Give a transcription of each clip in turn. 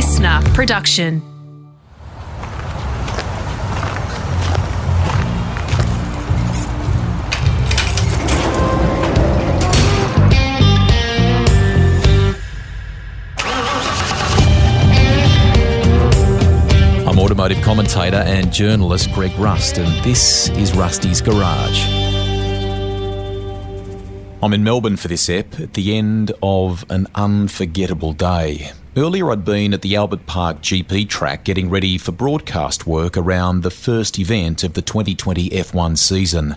listener production. I'm automotive commentator and journalist Greg Rust, and this is Rusty's Garage. I'm in Melbourne for this ep at the end of an unforgettable day. Earlier I'd been at the Albert Park GP track getting ready for broadcast work around the first event of the 2020 F1 season.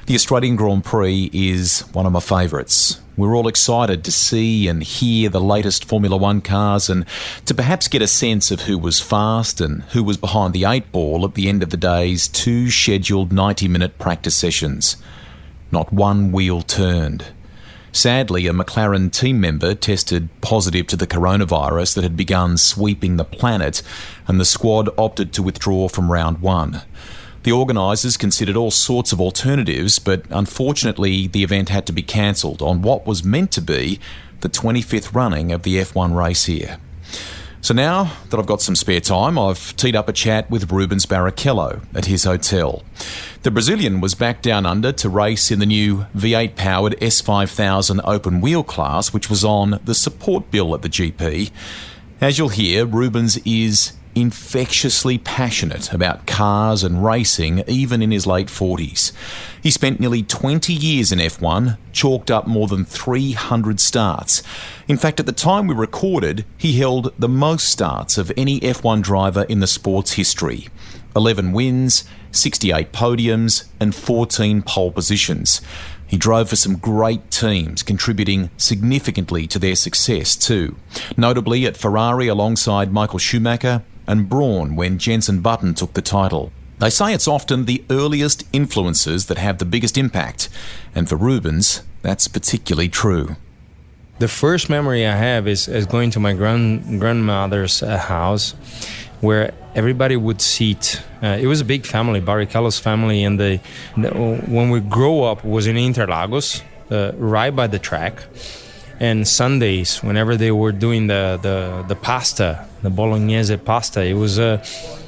The Australian Grand Prix is one of my favourites. We're all excited to see and hear the latest Formula One cars and to perhaps get a sense of who was fast and who was behind the 8-ball at the end of the day's 2 scheduled 90-minute practice sessions. Not one wheel turned. Sadly, a McLaren team member tested positive to the coronavirus that had begun sweeping the planet, and the squad opted to withdraw from round 1. The organisers considered all sorts of alternatives, but unfortunately the event had to be cancelled on what was meant to be the 25th running of the F1 race here. So now that I've got some spare time, I've teed up a chat with Rubens Barrichello at his hotel. The Brazilian was back down under to race in the new V8-powered S5000 open wheel class, which was on the support bill at the GP. As you'll hear, Rubens is infectiously passionate about cars and racing, even in his late 40s. He spent nearly 20 years in F1, chalked up more than 300 starts. In fact, at the time we recorded, he held the most starts of any F1 driver in the sport's history. 11 wins, 68 podiums, and 14 pole positions. He drove for some great teams, contributing significantly to their success too. Notably at Ferrari alongside Michael Schumacher, and Brawn when Jenson Button took the title. They say it's often the earliest influences that have the biggest impact, and for Rubens, that's particularly true. The first memory I have is going to my grandmother's house, where everybody would sit. It was a big family, Barrichello's family, and when we grew up was in Interlagos, right by the track. And Sundays, whenever they were doing the pasta, the bolognese pasta, it was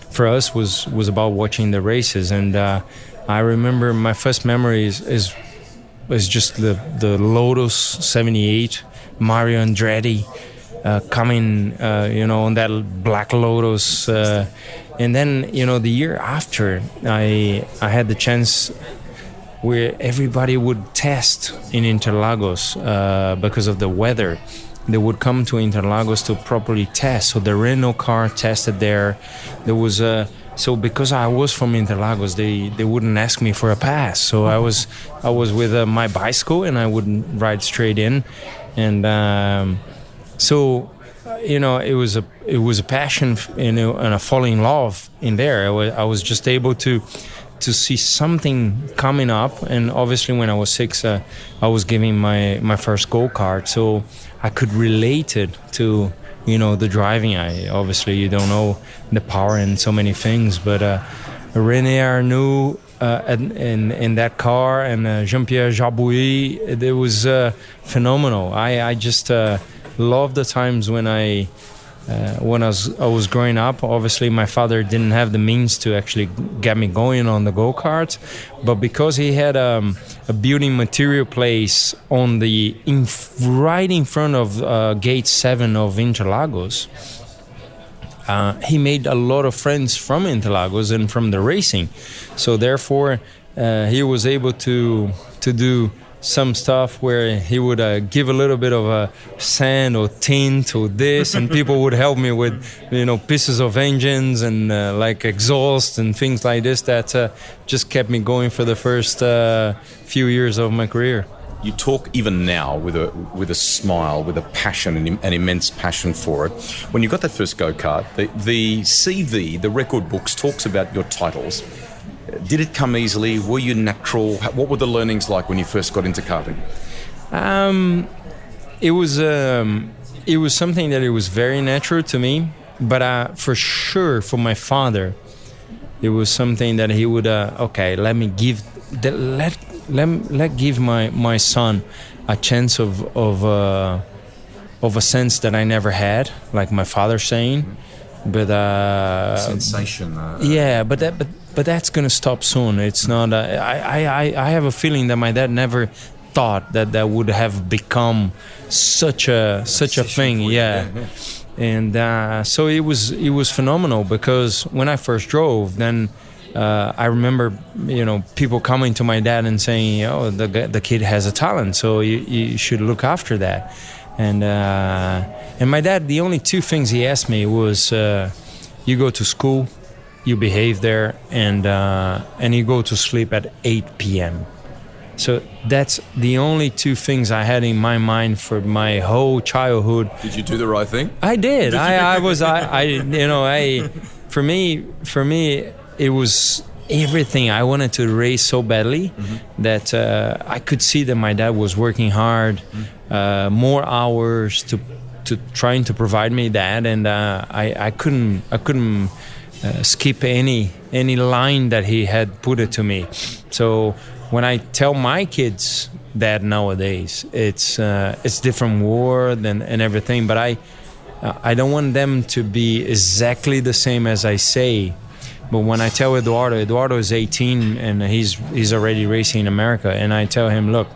for us was about watching the races. And I remember my first memory is just the Lotus 78, Mario Andretti coming, on that black Lotus. And then, the year after, I had the chance where everybody would test in Interlagos because of the weather. They would come to Interlagos to properly test. So the Renault car tested there. There was so because I was from Interlagos, they wouldn't ask me for a pass. So I was with my bicycle and I would ride straight in, and it was a passion, and a falling in love in there. I was just able to see something coming up, and obviously when I was 6, I was giving my first go-kart, so I could relate it to the driving. You don't know the power and so many things, but René Arnoux in that car and Jean-Pierre Jabouille, it was phenomenal. I just love the times when I was growing up. Obviously, my father didn't have the means to actually get me going on the go-karts, but because he had a building material place on right in front of Gate 7 of Interlagos, he made a lot of friends from Interlagos and from the racing. So therefore, he was able to do some stuff where he would give a little bit of a sand or tint or this, and people would help me with pieces of engines and like exhaust and things like this that just kept me going for the first few years of my career. You talk even now with a smile, with a passion, an immense passion for it. When you got that first go-kart, the CV, the record books, talks about your titles. Did it come easily? Were you natural? What were the learnings like when you first got into karting? It was something that it was very natural to me, but for sure for my father, it was something that he would let give my son a chance of of a sense that I never had, like my father saying. But sensation. But that's gonna stop soon. It's not. I have a feeling that my dad never thought that would have become such a thing. Yeah. And so it was phenomenal, because when I first drove, then I remember, people coming to my dad and saying, "Oh, the kid has a talent, so you should look after that." And my dad, the only two things he asked me was, you go to school, you behave there, and you go to sleep at 8 p.m. So that's the only two things I had in my mind for my whole childhood. Did you do the right thing? I did. For me, it was everything. I wanted to race so badly that I could see that my dad was working hard, more hours to trying to provide me that, and I couldn't skip any line that he had put it to me. So when I tell my kids that nowadays, it's different world and everything, but I don't want them to be exactly the same as I say. But when I tell Eduardo is 18 and he's already racing in America, and I tell him, look,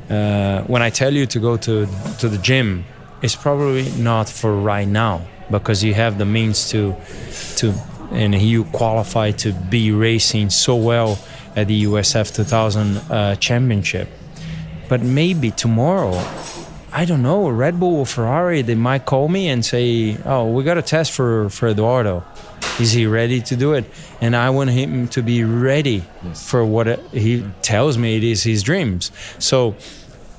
when I tell you to go to the gym, it's probably not for right now, because you have the means to and you qualify to be racing so well at the USF 2000 championship. But maybe tomorrow, I don't know, Red Bull or Ferrari, they might call me and say, oh, we got a test for Eduardo. Is he ready to do it? And I want him to be ready for what he tells me it is his dreams. So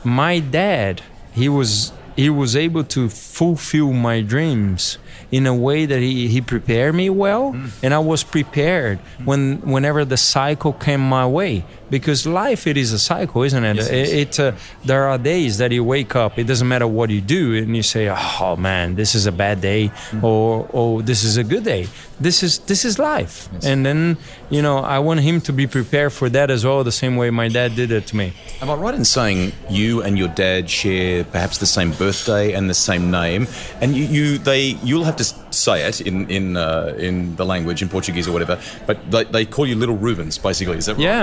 my dad, he was able to fulfill my dreams in a way that he prepared me well, and I was prepared whenever the cycle came my way. Because life, it is a cycle, isn't it? Yes. There are days that you wake up, it doesn't matter what you do, and you say, oh man, this is a bad day, or oh, this is a good day. This is life. Yes. And then, I want him to be prepared for that as well, the same way my dad did it to me. Am I right in saying you and your dad share perhaps the same birthday and the same name, and you'll have to say it in the language, in Portuguese or whatever, but they call you Little Rubens, basically. Is that right? Yeah.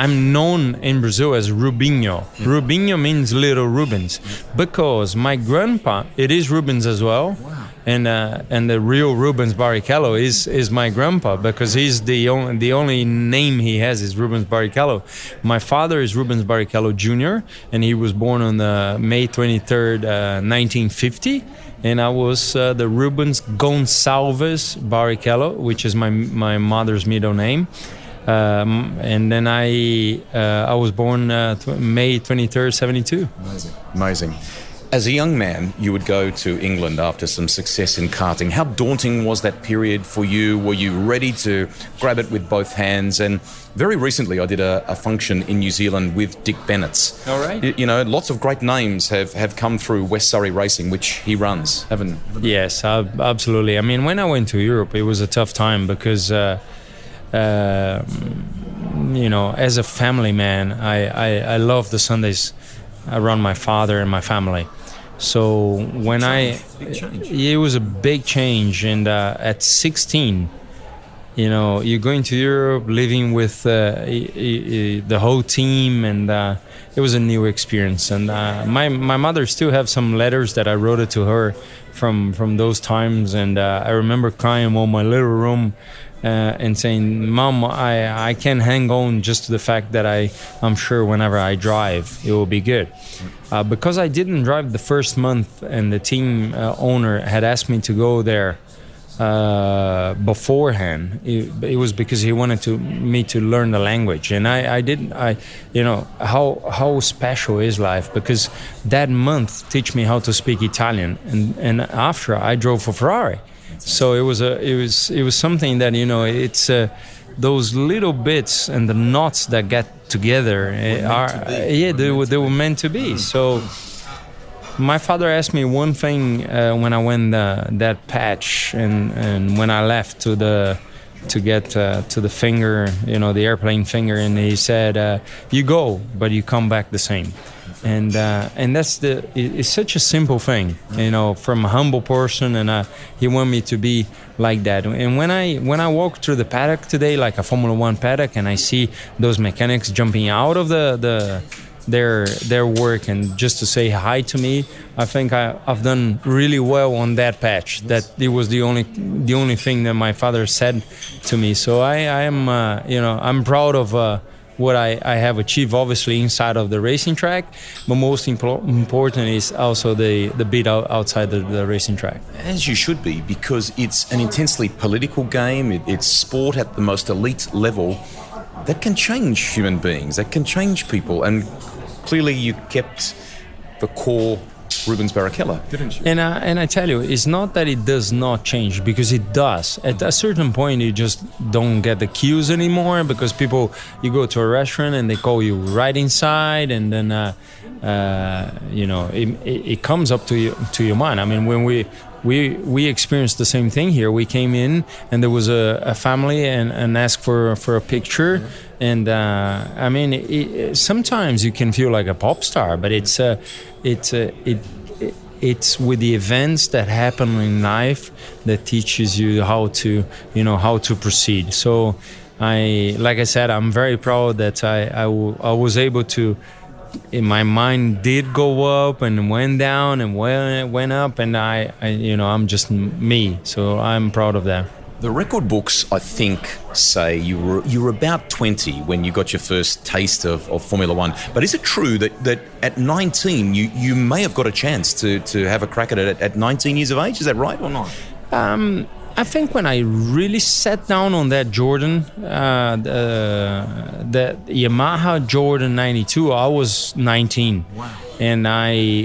I'm known in Brazil as Rubinho. Rubinho means Little Rubens, because my grandpa, it is Rubens as well. Wow. And the real Rubens Barrichello is my grandpa, because he's the only name he has is Rubens Barrichello. My father is Rubens Barrichello Jr., and he was born on May 23rd, 1950. And I was the Rubens Gonçalves Barrichello, which is my mother's middle name. And then I was born May 23rd, 72. Amazing. As a young man, you would go to England after some success in karting. How daunting was that period for you? Were you ready to grab it with both hands? And very recently, I did a function in New Zealand with Dick Bennett's. All right. Lots of great names have come through West Surrey Racing, which he runs, haven't they? Yes, absolutely. I mean, when I went to Europe, it was a tough time because, as a family man, I love the Sundays around my father and my family. So when it was a big change, and at 16, you're going to Europe, living with the whole team, and it was a new experience. And my mother still have some letters that I wrote it to her from those times, and I remember crying on my little room and saying, Mom, I can hang on just to the fact that I'm sure whenever I drive, it will be good. Because I didn't drive the first month, and the team owner had asked me to go there beforehand. It was because he wanted me to learn the language, and I didn't. How special is life, because that month teach me how to speak Italian, and after I drove for Ferrari. So it was something that it's those little bits and the knots that get together they were meant to be. So my father asked me one thing when I went that patch and when I left to get to the finger, the airplane finger, and he said, you go, but you come back the same. and it's such a simple thing, from a humble person, and he wanted me to be like that. And when I walk through the paddock today, like a Formula One paddock, and I see those mechanics jumping out of their work and just to say hi to me, I think I've done really well on that patch. That it was the only thing that my father said to me. So I am I'm proud of what I have achieved, obviously inside of the racing track, but most important is also the bit outside the racing track. As you should be, because it's an intensely political game. It's sport at the most elite level that can change human beings, that can change people, and clearly you kept the core Rubens Barrichello, didn't you? And I tell you, it's not that it does not change, because it does. At a certain point, you just don't get the cues anymore, because you go to a restaurant and they call you right inside, and then it comes up to your mind. I mean, when we experienced the same thing here. We came in and there was a family and asked for a picture. And sometimes you can feel like a pop star, but it's with the events that happen in life that teaches you how to proceed. So like I said, I'm very proud that I was able to. My mind did go up and went down and went up, and I'm just me. So I'm proud of that. The record books, I think, say you were about 20 when you got your first taste of Formula One. But is it true that at 19 you may have got a chance to have a crack at it at 19 years of age? Is that right or not? I think when I really sat down on that Jordan, the Yamaha Jordan 92, I was 19. Wow. And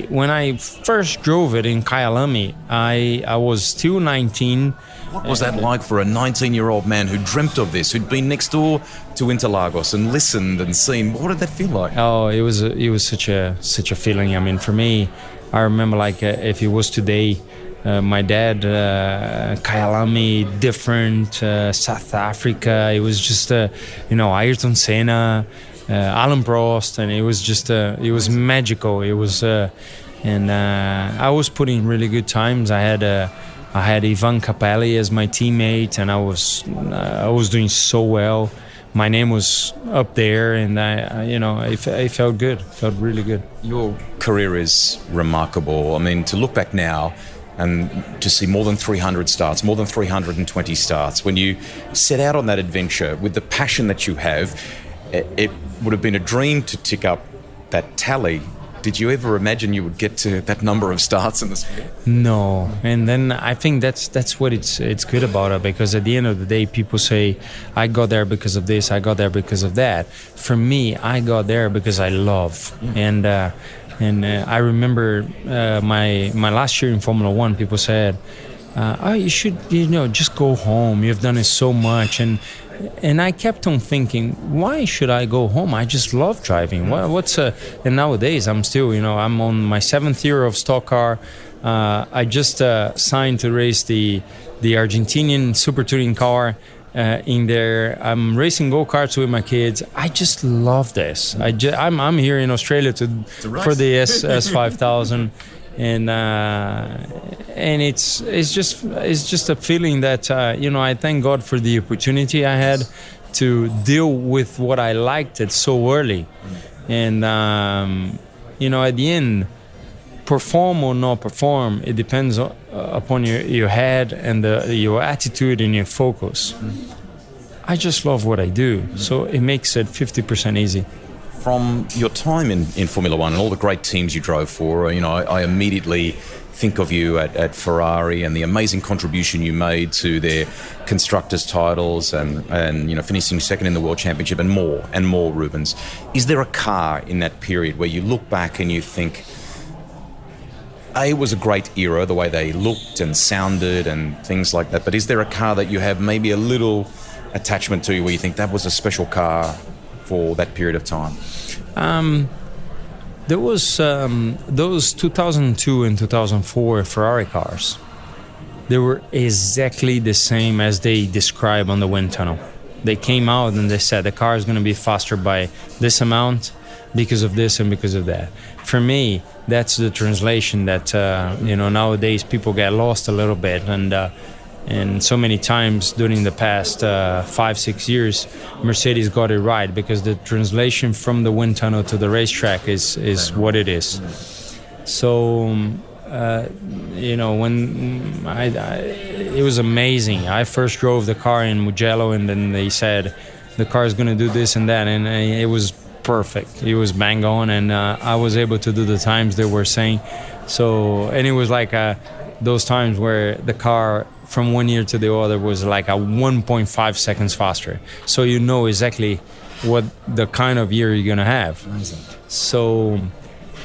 when I first drove it in Kyalami, I was still 19. What was that like for a 19-year-old man who dreamt of this, who'd been next door to Interlagos and listened and seen? What did that feel like? Oh, it was such a feeling. I mean, for me, I remember if it was today. My dad, Kyalami, different, South Africa. It was just, Ayrton Senna, Alan Prost, and it was just, it was magical. It was, I was putting really good times. I had Ivan Capelli as my teammate, and I was doing so well. My name was up there, and I felt good. Felt really good. Your career is remarkable. I mean, to look back now, and to see more than 300 starts, more than 320 starts. When you set out on that adventure with the passion that you have, it would have been a dream to tick up that tally. Did you ever imagine you would get to that number of starts in the sport? No, and then I think that's what it's good about it, because at the end of the day, people say, I got there because of this, I got there because of that. For me, I got there because I love. Yeah. And I remember my last year in Formula One, people said, you should, just go home. You've done it so much. And I kept on thinking, why should I go home? I just love driving. And nowadays, I'm still, I'm on my 7th year of stock car. I just signed to race the Argentinian Super Touring car. In there, I'm racing go-karts with my kids. I just love this. I'm here in Australia for the S5000, and it's just a feeling that I thank God for the opportunity I had to deal with what I liked it so early, and at the end, perform or not perform, it depends upon your head and your attitude and your focus. I just love what I do, so it makes it 50% easy. From your time in Formula One and all the great teams you drove for, I immediately think of you at Ferrari and the amazing contribution you made to their constructors' titles and finishing second in the World Championship and more, Rubens. Is there a car in that period where you look back and you think, it was a great era, the way they looked and sounded and things like that, but is there a car that you have maybe a little attachment to where you think that was a special car for that period of time? There was those 2002 and 2004 Ferrari cars. They were exactly the same as they describe on the wind tunnel. They came out and they said the car is going to be faster by this amount. because of this and because of that. For me, that's the translation that nowadays people get lost a little bit, and so many times during the past 5-6 years, Mercedes got it right, because the translation from the wind tunnel to the racetrack is what it is. So when it was amazing. I first drove the car in Mugello, and then they said the car is going to do this and that, and it was perfect. It was bang on, and I was able to do the times they were saying. So, and it was like those times where the car from one year to the other was like a 1.5 seconds faster. So you know exactly what the kind of year you're going to have. Amazing. So,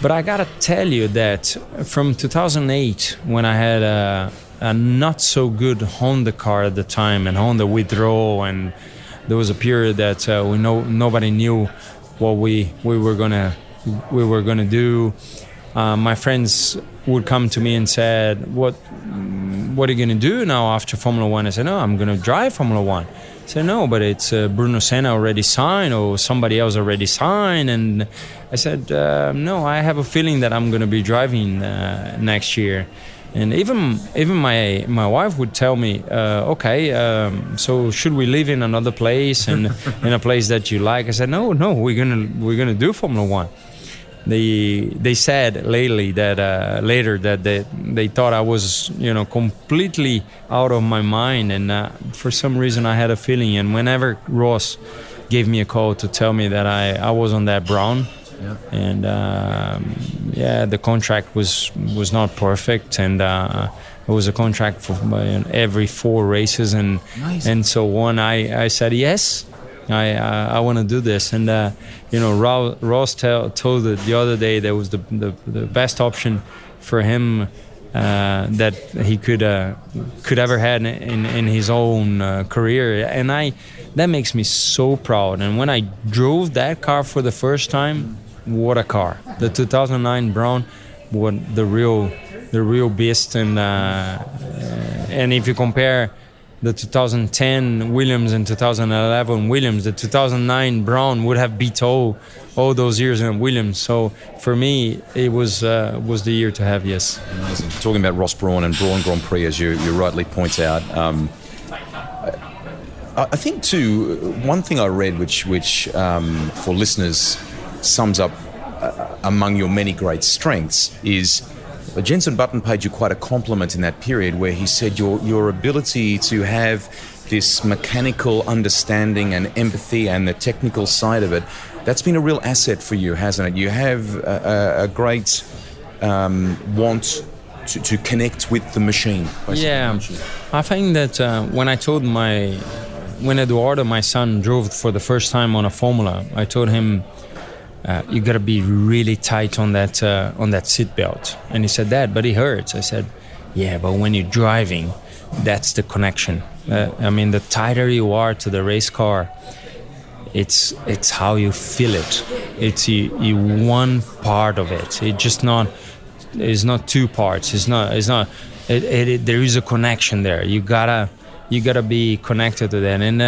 but I got to tell you that from 2008, when I had a not so good Honda car at the time, and Honda withdrew, and there was a period that nobody knew what we were gonna do. My friends would come to me and said, "What are you gonna do now after Formula One?" I said, "No, I'm gonna drive Formula One." I said, "No, but it's Bruno Senna already signed, or somebody else already signed." And I said, "No, I have a feeling that I'm gonna be driving next year." And even my wife would tell me, "Okay, so should we live in another place, and in a place that you like?" I said, "No, we're gonna do Formula One." They said later that they thought I was completely out of my mind, and for some reason I had a feeling. And whenever Ross gave me a call to tell me that I was on that brown. Yeah. And the contract was not perfect, and it was a contract for every 4 races, and nice. And so on. I said yes, I want to do this, and Ross told it the other day that was the best option for him that he could ever had in his own career, and that makes me so proud. And when I drove that car for the first time, what a car! The 2009 Brown, what the real beast, and if you compare the 2010 Williams and 2011 Williams, the 2009 Brown would have beat all those years in Williams. So for me, it was the year to have. Yes. Amazing. Talking about Ross Brawn and Brawn Grand Prix, as you rightly point out. I think too, one thing I read, which for listeners sums up among your many great strengths, is Jenson Button paid you quite a compliment in that period, where he said your ability to have this mechanical understanding and empathy and the technical side of it, that's been a real asset for you, hasn't it? You have a great want to connect with the machine. Yeah, I think that when Eduardo, my son, drove for the first time on a Formula, I told him, you got to be really tight on that seat belt. And he said, "Dad, but it hurts." I said, "Yeah, but when you're driving, that's the connection. The tighter you are to the race car, it's how you feel it. It's you one part of it. It's not 2 parts. It's not. There is a connection there. You gotta be connected to that." And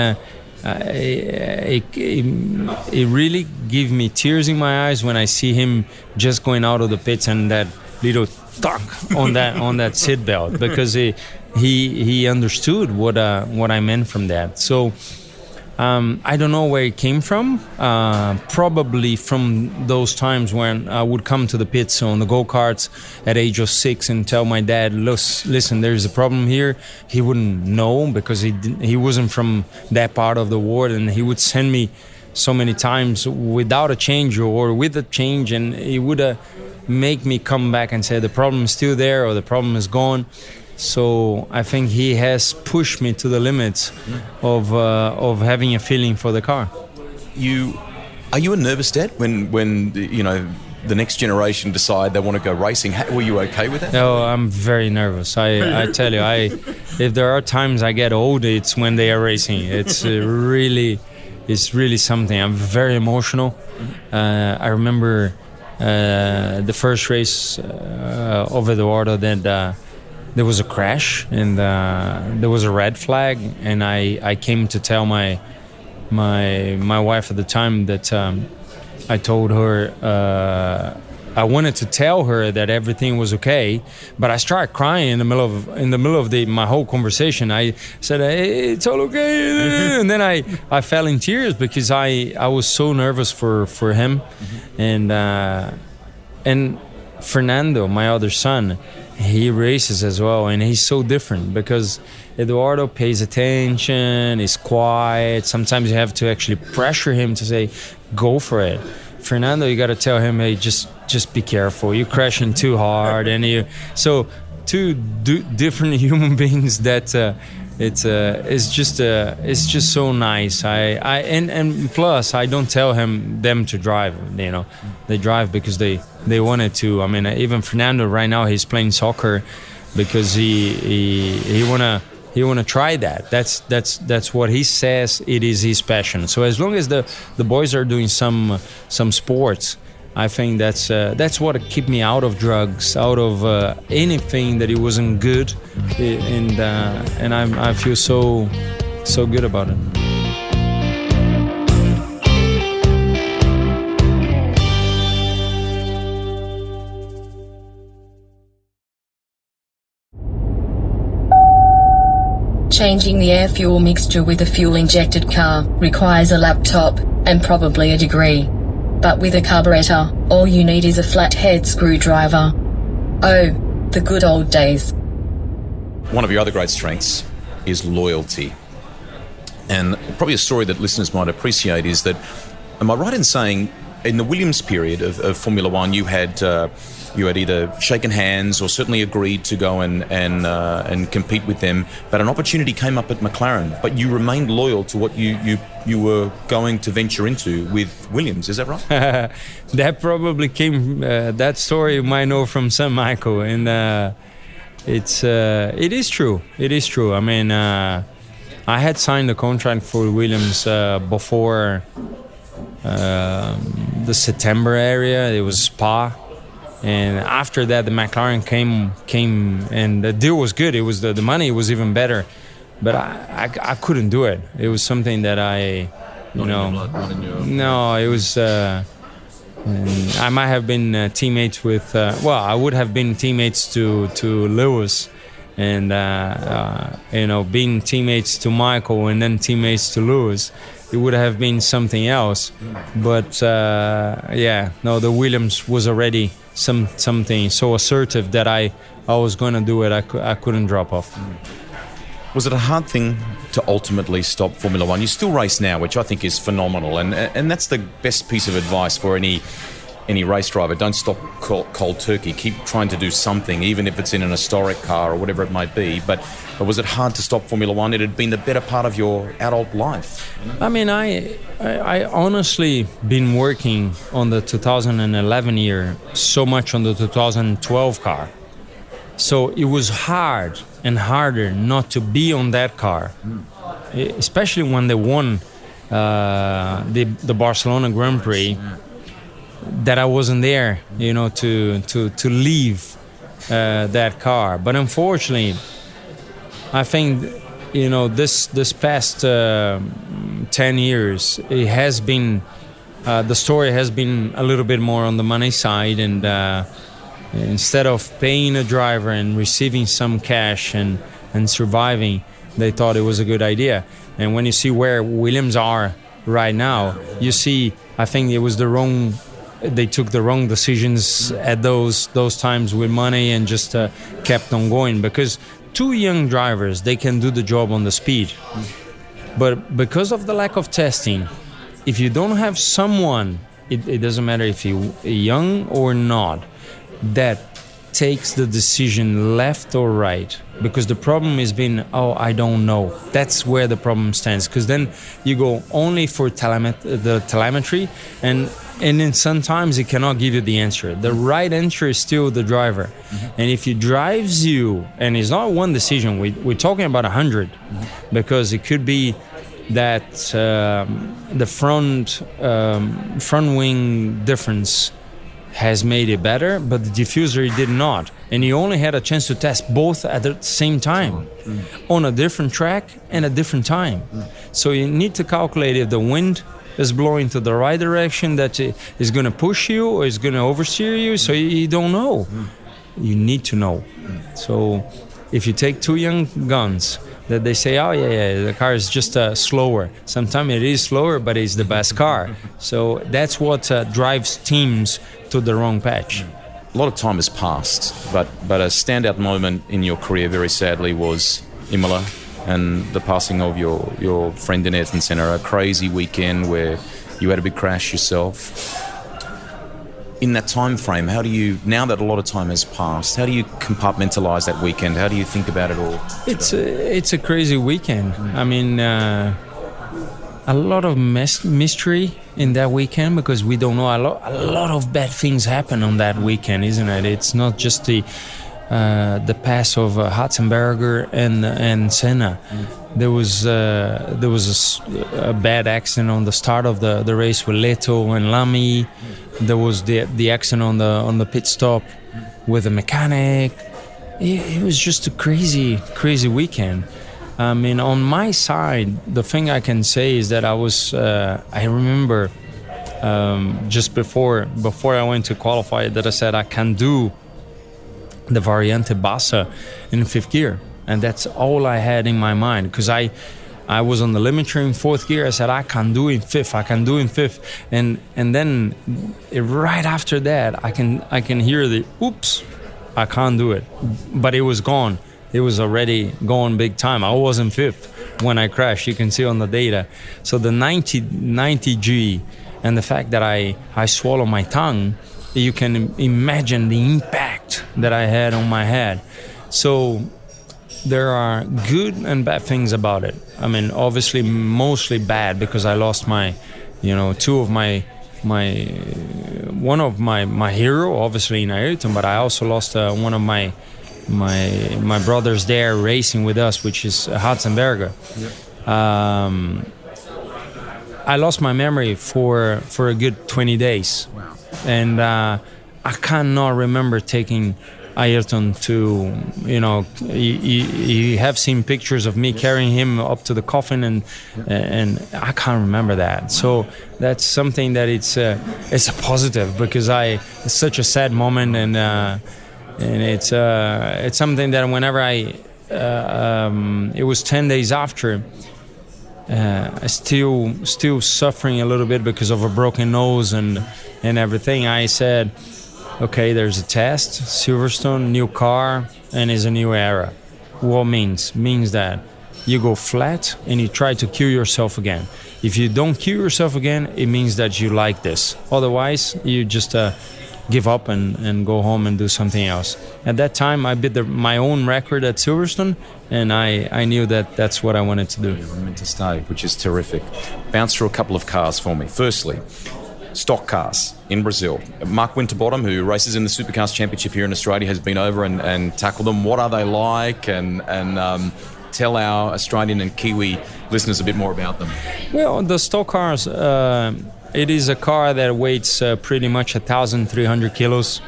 it really gives me tears in my eyes when I see him just going out of the pits and that little tuck on that seat belt, because he understood what I meant from that. So I don't know where it came from. Probably from those times when I would come to the pits on the go-karts at age of 6 and tell my dad, "Listen, there's a problem here." He wouldn't know, because he wasn't from that part of the world, and he would send me so many times without a change or with a change, and he would make me come back and say the problem is still there or the problem is gone. So I think he has pushed me to the limits of having a feeling for the car. Are you a nervous dad when the next generation decide they want to go racing? Were you okay with that? No, I'm very nervous. I tell you, if there are times I get old, it's when they are racing. It's really something. I'm very emotional. I remember the first race of Eduardo that. There was a crash, and there was a red flag, and I came to tell my wife at the time that I told her, I wanted to tell her that everything was okay, but I started crying in the middle of my whole conversation. I said, hey, it's all okay, and then I fell in tears because I was so nervous for him, and Fernando, my other son, he races as well, and he's so different because Eduardo pays attention, is quiet. Sometimes you have to actually pressure him to say, go for it. Fernando, you got to tell him, hey, just be careful. You're crashing too hard, so two different human beings that it's just so nice. And plus I don't tell them to drive. They drive because they wanted to. I mean, even Fernando right now, he's playing soccer because he wanna try that. That's what he says. It is his passion. So as long as the boys are doing some sports, I think that's what keep me out of drugs, out of anything that it wasn't good, and I feel so good about it. Changing the air-fuel mixture with a fuel-injected car requires a laptop and probably a degree. But with a carburetor, all you need is a flathead screwdriver. Oh, the good old days. One of your other great strengths is loyalty. And probably a story that listeners might appreciate is that, am I right in saying, in the Williams period of Formula One, you had either shaken hands or certainly agreed to go and compete with them, but an opportunity came up at McLaren, but you remained loyal to what you were going to venture into with Williams. Is that right? That probably came. That story you might know from San Michael, and it is true. It is true. I mean, I had signed a contract for Williams before the September area. It was Spa. And after that, the McLaren came, and the deal was good. It was the money was even better, but I couldn't do it. It was something that no, it was. I might have been teammates with. I would have been teammates to Lewis, and being teammates to Michael and then teammates to Lewis. It would have been something else, but the Williams was already something so assertive that I was going to do it. I couldn't drop off. Was it a hard thing to ultimately stop Formula One? You still race now, which I think is phenomenal, and that's the best piece of advice for any race driver. Don't stop cold turkey. Keep trying to do something, even if it's in an historic car or whatever it might be. But was it hard to stop Formula One? It had been the better part of your adult life. I mean, I honestly been working on the 2011 year so much on the 2012 car. So it was hard and harder not to be on that car, especially when they won the Barcelona Grand Prix. That I wasn't there, to leave that car. But unfortunately, I think, this past 10 years, it has been, the story has been a little bit more on the money side, and instead of paying a driver and receiving some cash and surviving, they thought it was a good idea. And when you see where Williams are right now, you see, I think it was they took the wrong decisions at those times with money and just kept on going, because two young drivers, they can do the job on the speed, but because of the lack of testing, if you don't have someone, it doesn't matter if you're young or not, that takes the decision left or right, because the problem has been, I don't know. That's where the problem stands, because then you go only for the telemetry, and then sometimes it cannot give you the answer. The right answer is still the driver. And if it drives you, and it's not one decision, we're talking about 100, because it could be that the front wing difference has made it better, but the diffuser did not. And you only had a chance to test both at the same time, on a different track and a different time. So you need to calculate if the wind is blowing to the right direction that is going to push you or is going to oversteer you. So you don't know. You need to know. So if you take two young guns that they say, oh yeah, the car is just slower. Sometimes it is slower, but it's the best car. So that's what drives teams to the wrong patch. A lot of time has passed, but a standout moment in your career, very sadly, was Imola and the passing of your friend in Ayrton Senna. A crazy weekend where you had a big crash yourself. In that time frame, how do you, now that a lot of time has passed, how do you compartmentalize that weekend? How do you think about it all today? It's a crazy weekend. I mean, a lot of mystery in that weekend because we don't know. A lot of bad things happen on that weekend, isn't it? It's not just the pass of Ratzenberger and Senna. There was a bad accident on the start of the race with Leto and Lamy. There was the accident on the pit stop with the mechanic. It was just a crazy weekend. I mean, on my side, the thing I can say is that I remember just before I went to qualify that I said I can do the Variante Bassa in fifth gear, and that's all I had in my mind because I was on the limiter in fourth gear. I said I can do in fifth, and then right after that I can hear the oops, I can't do it, but it was gone. It was already gone big time. I was in fifth when I crashed. You can see on the data. So the 90G and the fact that I swallow my tongue, you can imagine the impact that I had on my head. So there are good and bad things about it. I mean, obviously mostly bad because I lost my, two of one of my hero, obviously in Ayrton, but I also lost one of my brothers there racing with us, which is Ratzenberger. Yep. I lost my memory for a good 20 days. Wow. And I cannot remember taking Ayrton to, you have seen pictures of me carrying him up to the coffin, and I can't remember that. So that's something that it's a positive because it's such a sad moment, and it's something that whenever it was 10 days after, I still suffering a little bit because of a broken nose and everything. I said, okay, there's a test, Silverstone, new car, and it's a new era. What means that you go flat and you try to kill yourself again. If you don't kill yourself again, it means that you like this. Otherwise, you just give up and go home and do something else. At that time, I beat my own record at Silverstone, and I knew that that's what I wanted to do. You were meant to stay, which is terrific. Bounce through a couple of cars for me. Firstly, stock cars in Brazil. Mark Winterbottom, who races in the Supercars Championship here in Australia, has been over and tackled them. What are they like? And tell our Australian and Kiwi listeners a bit more about them. Well, the stock cars, it is a car that weighs pretty much 1,300 kilos.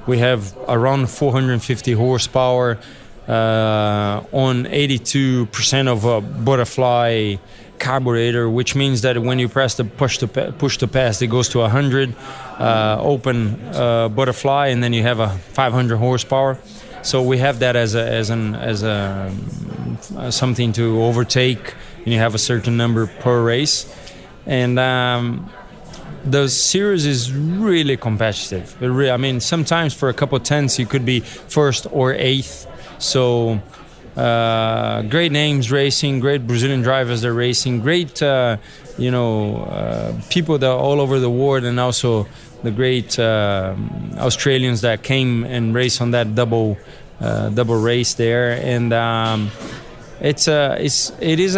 We have around 450 horsepower on 82% of a butterfly carburetor, which means that when you press the push to pass, it goes to 100 open butterfly, and then you have a 500 horsepower. So we have that as something to overtake, and you have a certain number per race, and the series is really competitive. I mean, sometimes for a couple of tenths you could be first or eighth. So great names racing, great Brazilian drivers that are racing, great people that are all over the world, and also the great Australians that came and raced on that double race there. And it's a series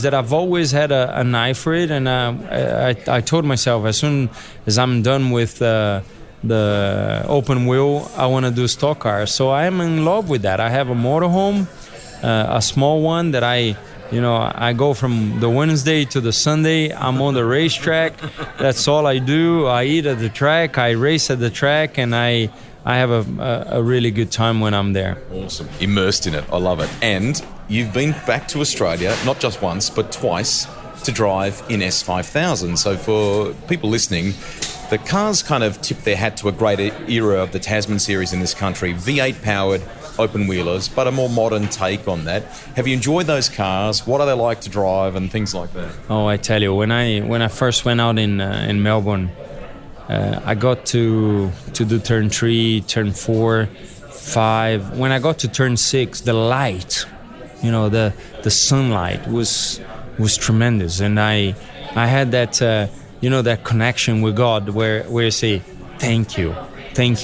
that I've always had an eye for it, and I told myself as soon as I'm done with the open wheel, I want to do stock cars. So I am in love with that. I have a motorhome, a small one that I go from the Wednesday to the Sunday. I'm on the racetrack. That's all I do. I eat at the track. I race at the track, and I have a really good time when I'm there. Awesome. Immersed in it. I love it. And you've been back to Australia, not just once, but twice, to drive in S5000. So for people listening, the cars kind of tip their hat to a great era of the Tasman series in this country. V8 powered open wheelers, but a more modern take on that. Have you enjoyed those cars? What are they like to drive and things like that? Oh, I tell you, when I first went out in Melbourne, I got to do turn 3, turn 4, 5. When I got to turn 6, the light, the sunlight was tremendous, and I had that that connection with God where you say thank you,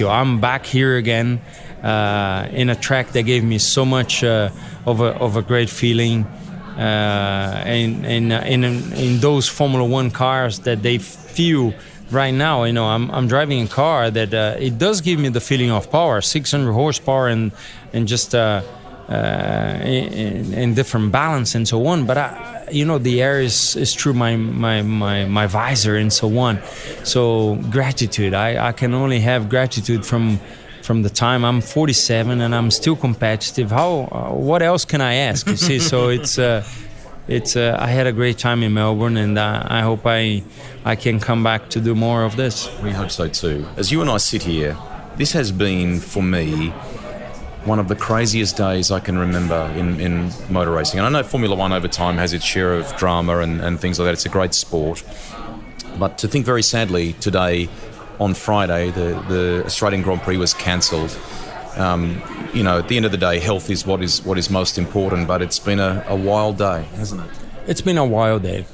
I'm back here again in a track that gave me so much of a great feeling, and in those Formula One cars that they feel. Right now, I'm driving a car that it does give me the feeling of power, 600 horsepower and just in different balance and so on. But the air is through my visor and so on. So gratitude, I can only have gratitude from the time I'm 47 and I'm still competitive. What else can I ask? You see, so I had a great time in Melbourne, and I hope I can come back to do more of this. We hope so too. As you and I sit here, this has been, for me, one of the craziest days I can remember in motor racing. And I know Formula One over time has its share of drama and things like that. It's a great sport. But to think very sadly, today, on Friday, the Australian Grand Prix was cancelled. At the end of the day, health is what is most important, but it's been a wild day, hasn't it? It's been a wild day.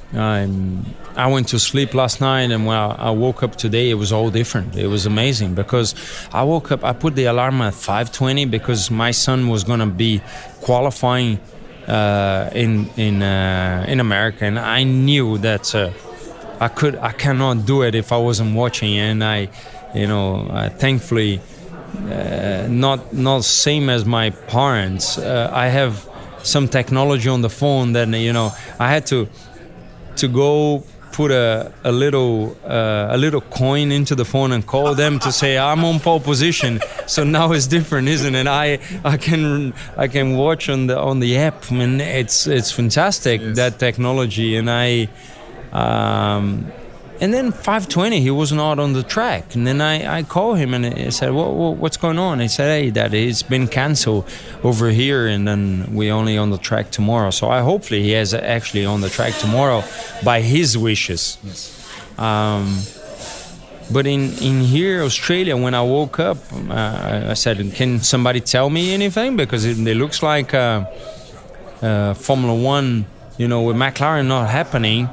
I went to sleep last night, and when I woke up today, it was all different. It was amazing because I woke up, I put the alarm at 5:20 because my son was going to be qualifying in America, and I knew that I cannot do it if I wasn't watching, and I thankfully. Not same as my parents. I have some technology on the phone that I had to go put a little coin into the phone and call them to say I'm on pole position. So now it's different, isn't it? I can watch on the app, and it's fantastic. Yes. That technology, and And then 5:20, he was not on the track. And then I called him and I said, what's going on? He said, hey, Dad, it's been canceled over here, and then we only on the track tomorrow. So hopefully he is actually on the track tomorrow by his wishes. Yes. But in here, Australia, when I woke up, I said, can somebody tell me anything? Because it looks like Formula One, with McLaren not happening,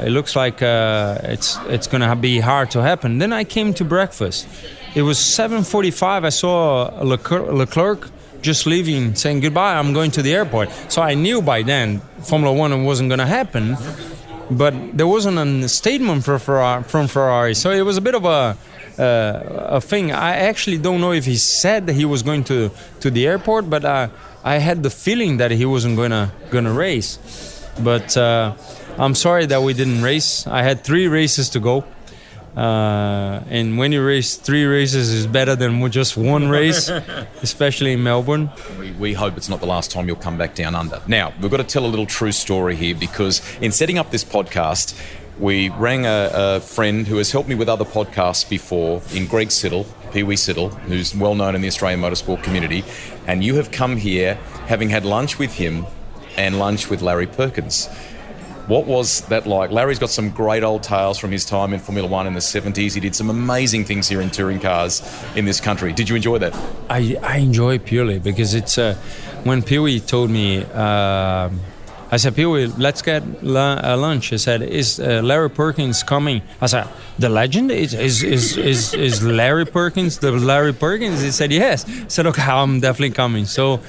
it looks like it's going to be hard to happen. Then I came to breakfast. It was 7:45. I saw Leclerc just leaving, saying goodbye. I'm going to the airport. So I knew by then Formula One wasn't going to happen. But there wasn't a statement from Ferrari. So it was a bit of a thing. I actually don't know if he said that he was going to the airport, but I had the feeling that he wasn't gonna race. But I'm sorry that we didn't race. I had 3 races to go. And when you race 3 races is better than just 1 race, especially in Melbourne. We hope it's not the last time you'll come back down under. Now, we've got to tell a little true story here, because in setting up this podcast, we rang a friend who has helped me with other podcasts before, in Greg Siddle, Pee Wee Siddle, who's well known in the Australian motorsport community. And you have come here having had lunch with him and lunch with Larry Perkins. What was that like? Larry's got some great old tales from his time in Formula One in the 70s. He did some amazing things here in touring cars in this country. Did you enjoy that? I enjoy it purely because it's when Pee Wee told me, I said, Pee Wee, let's get lunch. He said, is Larry Perkins coming? I said, the legend? Is Larry Perkins the Larry Perkins? He said, yes. I said, okay, I'm definitely coming. So,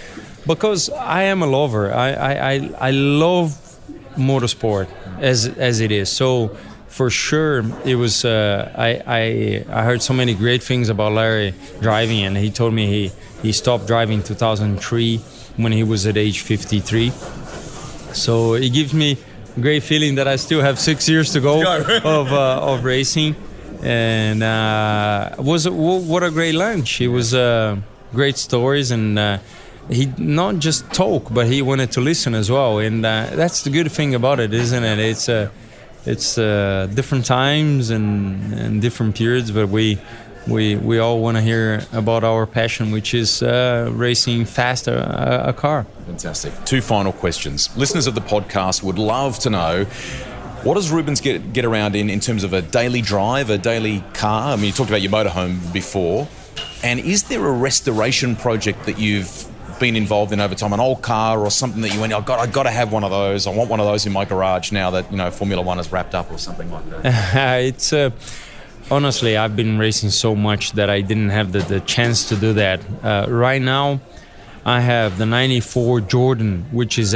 because I am a lover. I love motorsport as it is. So for sure it was I heard so many great things about Larry driving, and he told me he stopped driving in 2003 when he was at age 53. So it gives me a great feeling that I still have 6 years to go of racing. And what a great lunch. It was great stories, and he not just talk, but he wanted to listen as well, and that's the good thing about it, isn't it? It's different times and different periods, but we all want to hear about our passion, which is racing faster a car. Fantastic. 2 final questions. Listeners of the podcast would love to know, what does Rubens get around in terms of a daily drive, a daily car? I mean, you talked about your motorhome before. And is there a restoration project that you've been involved in over time, an old car or something that you went, I got to have one of those. I want one of those in my garage now that, Formula One is wrapped up, or something like that? It's honestly, I've been racing so much that I didn't have the chance to do that. Right now, I have the '94 Jordan, which is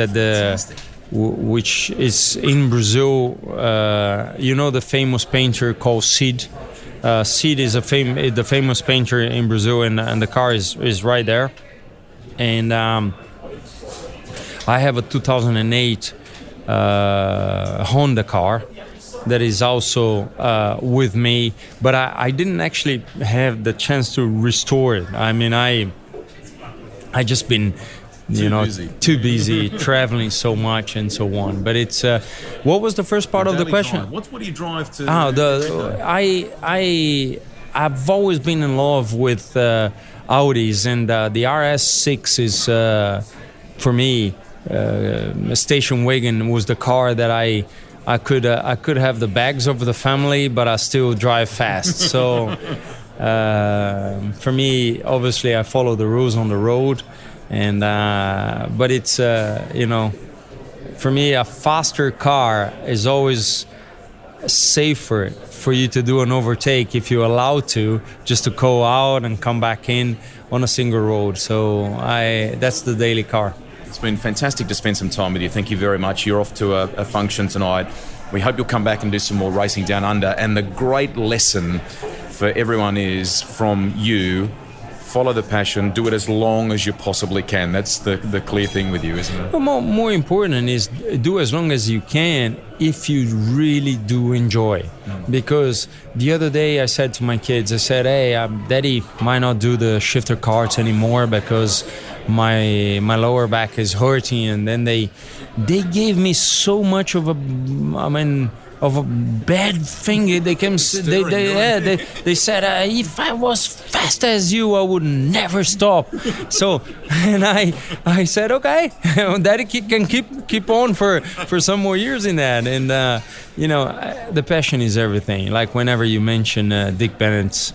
which is in Brazil. The famous painter called Cid. Cid is the famous painter in Brazil, and the car is right there. And I have a 2008 Honda car that is also with me, but I didn't actually have the chance to restore it. I mean, I just been too busy traveling so much and so on. But it's what was the first part of the question? What do you drive to? I've always been in love with Audis, and the RS6 is for me a station wagon was the car that I could have the bags of the family, but I still drive fast. So for me, obviously, I follow the rules on the road. And but it's for me, a faster car is always safer for you to do an overtake if you're allowed to, just to go out and come back in on a single road. So that's the daily car. It's been fantastic to spend some time with you. Thank you very much. You're off to a function tonight. We hope you'll come back and do some more racing down under. And the great lesson for everyone is from you: follow the passion, do it as long as you possibly can. That's the clear thing with you, isn't it? Well, more important is do as long as you can if you really do enjoy. Because the other day I said to my kids, I said, hey, Daddy might not do the shifter karts anymore because my lower back is hurting. And then they gave me so much of a bad thing. They came. They said, if I was fast as you, I would never stop. So, and I said, okay, Daddy can keep on for some more years in that. And the passion is everything. Like whenever you mention Dick Bennett,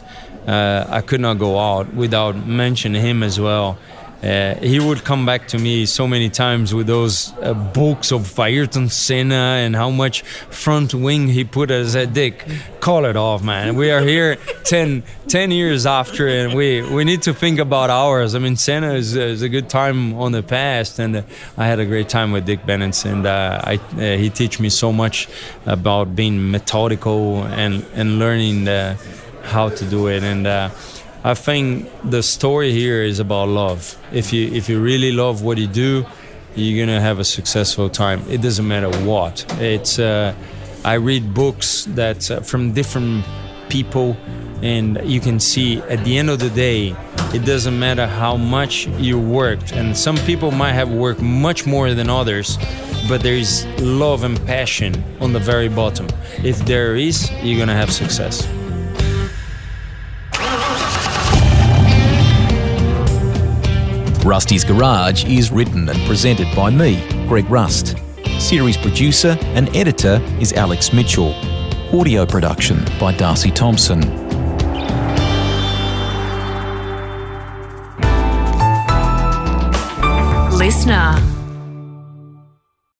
I could not go out without mentioning him as well. He would come back to me so many times with those books of Ayrton Senna and how much front wing he put. I said, Dick, call it off, man. We are here 10 years after, and we need to think about ours. I mean, Senna is a good time on the past, and I had a great time with Dick Bennett, and he teach me so much about being methodical and learning how to do it. And I think the story here is about love. If you really love what you do, you're gonna have a successful time. It doesn't matter what. It's I read books that from different people, and you can see at the end of the day, it doesn't matter how much you worked. And some people might have worked much more than others, but there is love and passion on the very bottom. If there is, you're gonna have success. Rusty's Garage is written and presented by me, Greg Rust. Series producer and editor is Alex Mitchell. Audio production by Darcy Thompson. Listener.